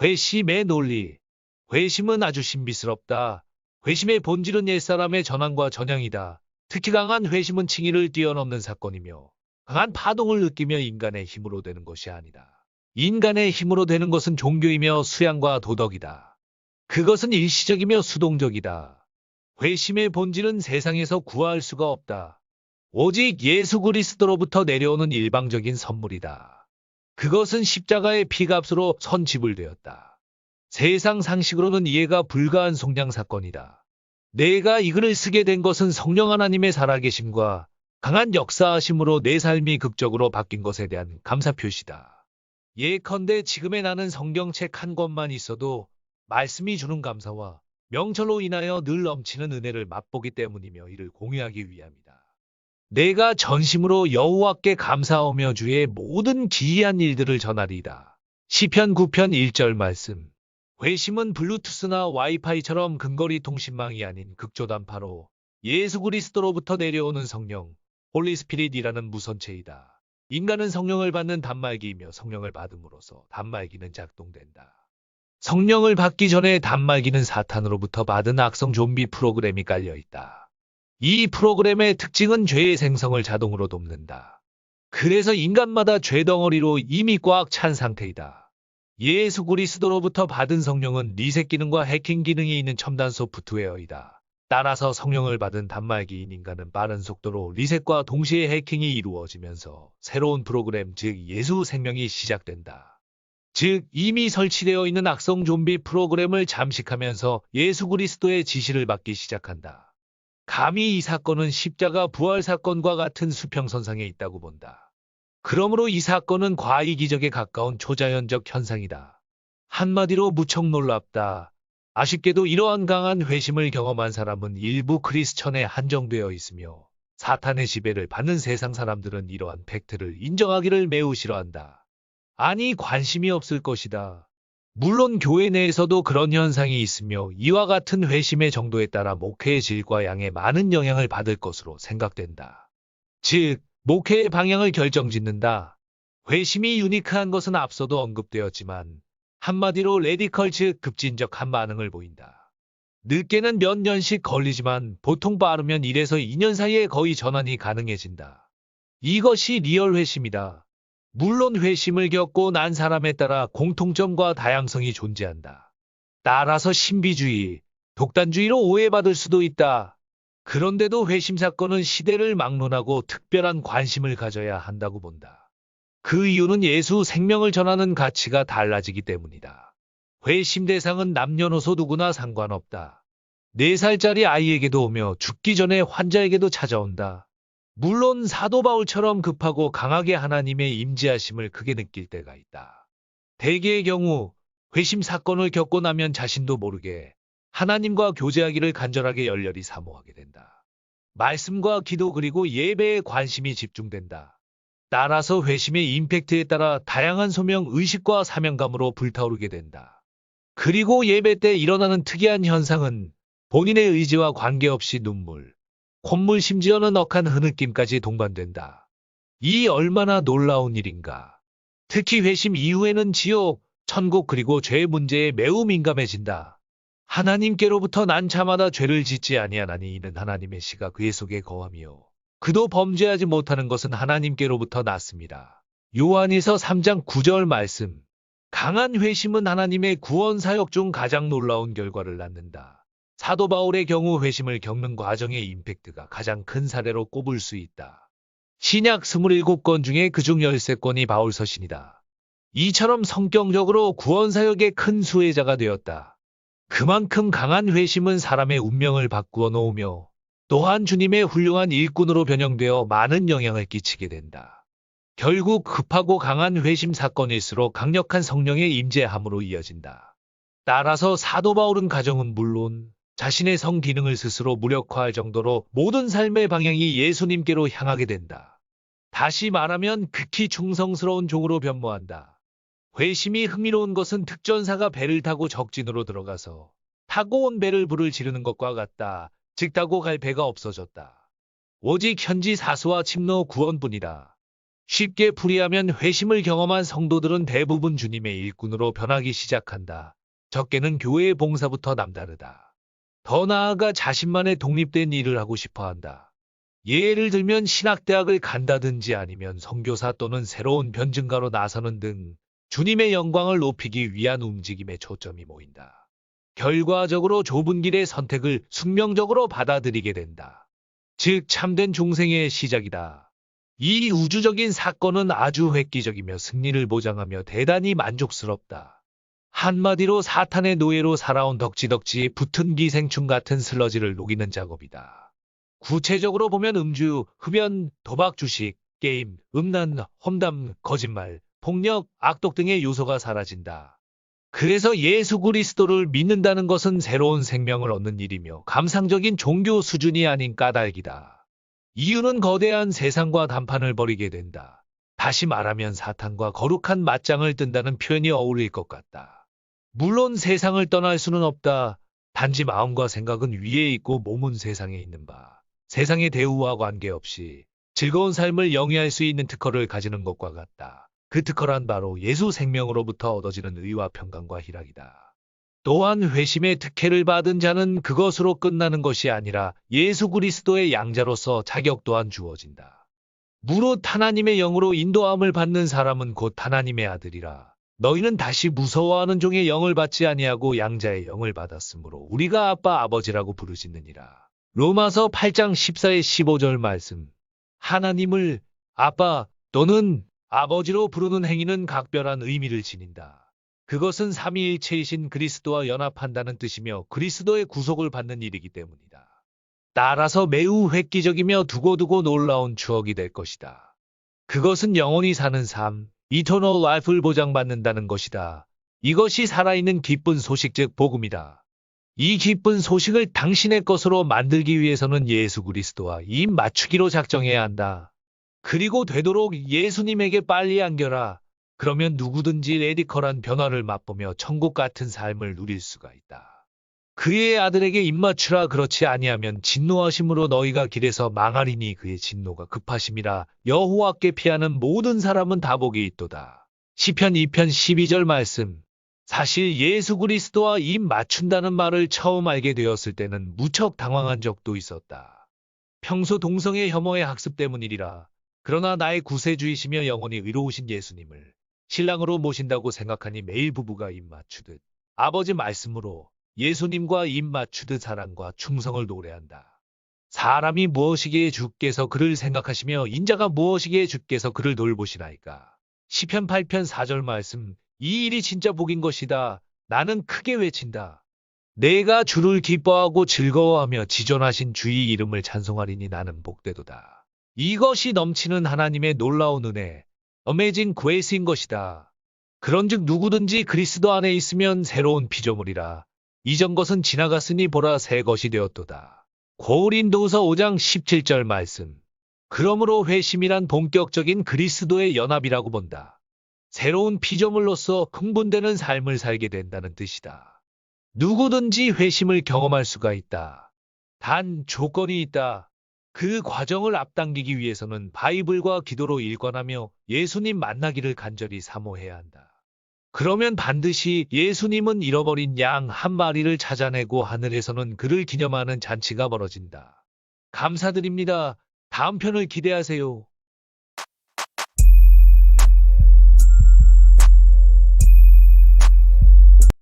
회심의 논리. 회심은 아주 신비스럽다. 회심의 본질은 옛사람의 전환과 전향이다. 특히 강한 회심은 칭의를 뛰어넘는 사건이며 강한 파동을 느끼며 인간의 힘으로 되는 것이 아니다. 인간의 힘으로 되는 것은 종교이며 수양과 도덕이다. 그것은 일시적이며 수동적이다. 회심의 본질은 세상에서 구할 수가 없다. 오직 예수 그리스도로부터 내려오는 일방적인 선물이다. 그것은 십자가의 피값으로 선지불되었다. 세상 상식으로는 이해가 불가한 속량 사건이다. 내가 이 글을 쓰게 된 것은 성령 하나님의 살아계심과 강한 역사하심으로 내 삶이 극적으로 바뀐 것에 대한 감사 표시다. 예컨대 지금의 나는 성경책 한 권만 있어도 말씀이 주는 감사와 명철로 인하여 늘 넘치는 은혜를 맛보기 때문이며 이를 공유하기 위함이다. 내가 전심으로 여호와께 감사하며 주의 모든 기이한 일들을 전하리이다. 시편 9편 1절 말씀. 회심은 블루투스나 와이파이처럼 근거리 통신망이 아닌 극조단파로 예수 그리스도로부터 내려오는 성령, 홀리스피릿이라는 무선체이다. 인간은 성령을 받는 단말기이며 성령을 받음으로써 단말기는 작동된다. 성령을 받기 전에 단말기는 사탄으로부터 받은 악성 좀비 프로그램이 깔려있다. 이 프로그램의 특징은 죄의 생성을 자동으로 돕는다. 그래서 인간마다 죄덩어리로 이미 꽉 찬 상태이다. 예수 그리스도로부터 받은 성령은 리셋 기능과 해킹 기능이 있는 첨단 소프트웨어이다. 따라서 성령을 받은 단말기인 인간은 빠른 속도로 리셋과 동시에 해킹이 이루어지면서 새로운 프로그램 즉 예수 생명이 시작된다. 즉 이미 설치되어 있는 악성 좀비 프로그램을 잠식하면서 예수 그리스도의 지시를 받기 시작한다. 감히 이 사건은 십자가 부활 사건과 같은 수평선상에 있다고 본다. 그러므로 이 사건은 과이기적에 가까운 초자연적 현상이다. 한마디로 무척 놀랍다. 아쉽게도 이러한 강한 회심을 경험한 사람은 일부 크리스천에 한정되어 있으며 사탄의 지배를 받는 세상 사람들은 이러한 팩트를 인정하기를 매우 싫어한다. 아니 관심이 없을 것이다. 물론 교회 내에서도 그런 현상이 있으며 이와 같은 회심의 정도에 따라 목회의 질과 양에 많은 영향을 받을 것으로 생각된다. 즉, 목회의 방향을 결정짓는다. 회심이 유니크한 것은 앞서도 언급되었지만 한마디로 레디컬 즉 급진적한 반응을 보인다. 늦게는 몇 년씩 걸리지만 보통 빠르면 1에서 2년 사이에 거의 전환이 가능해진다. 이것이 리얼 회심이다. 물론 회심을 겪고 난 사람에 따라 공통점과 다양성이 존재한다. 따라서 신비주의, 독단주의로 오해받을 수도 있다. 그런데도 회심 사건은 시대를 막론하고 특별한 관심을 가져야 한다고 본다. 그 이유는 예수 생명을 전하는 가치가 달라지기 때문이다. 회심 대상은 남녀노소 누구나 상관없다. 4살짜리 아이에게도 오며 죽기 전에 환자에게도 찾아온다. 물론 사도 바울처럼 급하고 강하게 하나님의 임재하심을 크게 느낄 때가 있다. 대개의 경우 회심 사건을 겪고 나면 자신도 모르게 하나님과 교제하기를 간절하게 열렬히 사모하게 된다. 말씀과 기도 그리고 예배에 관심이 집중된다. 따라서 회심의 임팩트에 따라 다양한 소명, 의식과 사명감으로 불타오르게 된다. 그리고 예배 때 일어나는 특이한 현상은 본인의 의지와 관계없이 눈물, 콧물 심지어는 억한 흐느낌까지 동반된다. 이 얼마나 놀라운 일인가. 특히 회심 이후에는 지옥, 천국 그리고 죄 문제에 매우 민감해진다. 하나님께로부터 난 자마다 죄를 짓지 아니하나니 이는 하나님의 시가 그의 속에 거하며 그도 범죄하지 못하는 것은 하나님께로부터 났습니다. 요한에서 3장 9절 말씀. 강한 회심은 하나님의 구원 사역 중 가장 놀라운 결과를 낳는다. 사도 바울의 경우 회심을 겪는 과정의 임팩트가 가장 큰 사례로 꼽을 수 있다. 신약 27권 중에 그중 13권이 바울 서신이다. 이처럼 성격적으로 구원 사역의 큰 수혜자가 되었다. 그만큼 강한 회심은 사람의 운명을 바꾸어 놓으며 또한 주님의 훌륭한 일꾼으로 변형되어 많은 영향을 끼치게 된다. 결국 급하고 강한 회심 사건일수록 강력한 성령의 임재함으로 이어진다. 따라서 사도 바울은 가정은 물론 자신의 성 기능을 스스로 무력화할 정도로 모든 삶의 방향이 예수님께로 향하게 된다. 다시 말하면 극히 충성스러운 종으로 변모한다. 회심이 흥미로운 것은 특전사가 배를 타고 적진으로 들어가서 타고 온 배를 불을 지르는 것과 같다. 즉 타고 갈 배가 없어졌다. 오직 현지 사수와 침노 구원뿐이다. 쉽게 풀이하면 회심을 경험한 성도들은 대부분 주님의 일꾼으로 변하기 시작한다. 적게는 교회의 봉사부터 남다르다. 더 나아가 자신만의 독립된 일을 하고 싶어 한다. 예를 들면 신학대학을 간다든지 아니면 선교사 또는 새로운 변증가로 나서는 등 주님의 영광을 높이기 위한 움직임에 초점이 모인다. 결과적으로 좁은 길의 선택을 숙명적으로 받아들이게 된다. 즉 참된 중생의 시작이다. 이 우주적인 사건은 아주 획기적이며 승리를 보장하며 대단히 만족스럽다. 한마디로 사탄의 노예로 살아온 덕지덕지 붙은 기생충 같은 슬러지를 녹이는 작업이다. 구체적으로 보면 음주, 흡연, 도박, 주식, 게임, 음란, 험담, 거짓말, 폭력, 악독 등의 요소가 사라진다. 그래서 예수 그리스도를 믿는다는 것은 새로운 생명을 얻는 일이며 감상적인 종교 수준이 아닌 까닭이다. 이유는 거대한 세상과 단판을 벌이게 된다. 다시 말하면 사탄과 거룩한 맞짱을 뜬다는 표현이 어울릴 것 같다. 물론 세상을 떠날 수는 없다. 단지 마음과 생각은 위에 있고 몸은 세상에 있는 바. 세상의 대우와 관계없이 즐거운 삶을 영위할 수 있는 특허를 가지는 것과 같다. 그 특허란 바로 예수 생명으로부터 얻어지는 의와 평강과 희락이다. 또한 회심의 특혜를 받은 자는 그것으로 끝나는 것이 아니라 예수 그리스도의 양자로서 자격 또한 주어진다. 무릇 하나님의 영으로 인도함을 받는 사람은 곧 하나님의 아들이라. 너희는 다시 무서워하는 종의 영을 받지 아니하고 양자의 영을 받았으므로 우리가 아빠 아버지라고 부르짖느니라. 로마서 8장 14에 15절 말씀. 하나님을 아빠 또는 아버지로 부르는 행위는 각별한 의미를 지닌다. 그것은 삼위일체이신 그리스도와 연합한다는 뜻이며 그리스도의 구속을 받는 일이기 때문이다. 따라서 매우 획기적이며 두고두고 놀라운 추억이 될 것이다. 그것은 영원히 사는 삶, Eternal Life를 보장받는다는 것이다. 이것이 살아있는 기쁜 소식 즉 복음이다. 이 기쁜 소식을 당신의 것으로 만들기 위해서는 예수 그리스도와 입 맞추기로 작정해야 한다. 그리고 되도록 예수님에게 빨리 안겨라. 그러면 누구든지 레디컬한 변화를 맛보며 천국 같은 삶을 누릴 수가 있다. 그의 아들에게 입맞추라. 그렇지 아니하면 진노하심으로 너희가 길에서 망하리니 그의 진노가 급하심이라. 여호와께 피하는 모든 사람은 다 복이 있도다. 시편 2편 12절 말씀. 사실 예수 그리스도와 입 맞춘다는 말을 처음 알게 되었을 때는 무척 당황한 적도 있었다. 평소 동성애 혐오의 학습 때문이리라. 그러나 나의 구세주이시며 영원히 의로우신 예수님을 신랑으로 모신다고 생각하니 매일 부부가 입 맞추듯 아버지 말씀으로 예수님과 입 맞추듯 사랑과 충성을 노래한다. 사람이 무엇이기에 주께서 그를 생각하시며 인자가 무엇이기에 주께서 그를 돌보시나이까. 시편 8편 4절 말씀. 이 일이 진짜 복인 것이다. 나는 크게 외친다. 내가 주를 기뻐하고 즐거워하며 지존하신 주의 이름을 찬송하리니 나는 복되도다. 이것이 넘치는 하나님의 놀라운 은혜, 어메이징 그레이스인 것이다. 그런즉 누구든지 그리스도 안에 있으면 새로운 피조물이라. 이전 것은 지나갔으니 보라 새 것이 되었도다. 고린도후서 5장 17절 말씀. 그러므로 회심이란 본격적인 그리스도의 연합이라고 본다. 새로운 피조물로서 흥분되는 삶을 살게 된다는 뜻이다. 누구든지 회심을 경험할 수가 있다. 단 조건이 있다. 그 과정을 앞당기기 위해서는 바이블과 기도로 일관하며 예수님 만나기를 간절히 사모해야 한다. 그러면 반드시 예수님은 잃어버린 양 한 마리를 찾아내고 하늘에서는 그를 기념하는 잔치가 벌어진다. 감사드립니다. 다음 편을 기대하세요.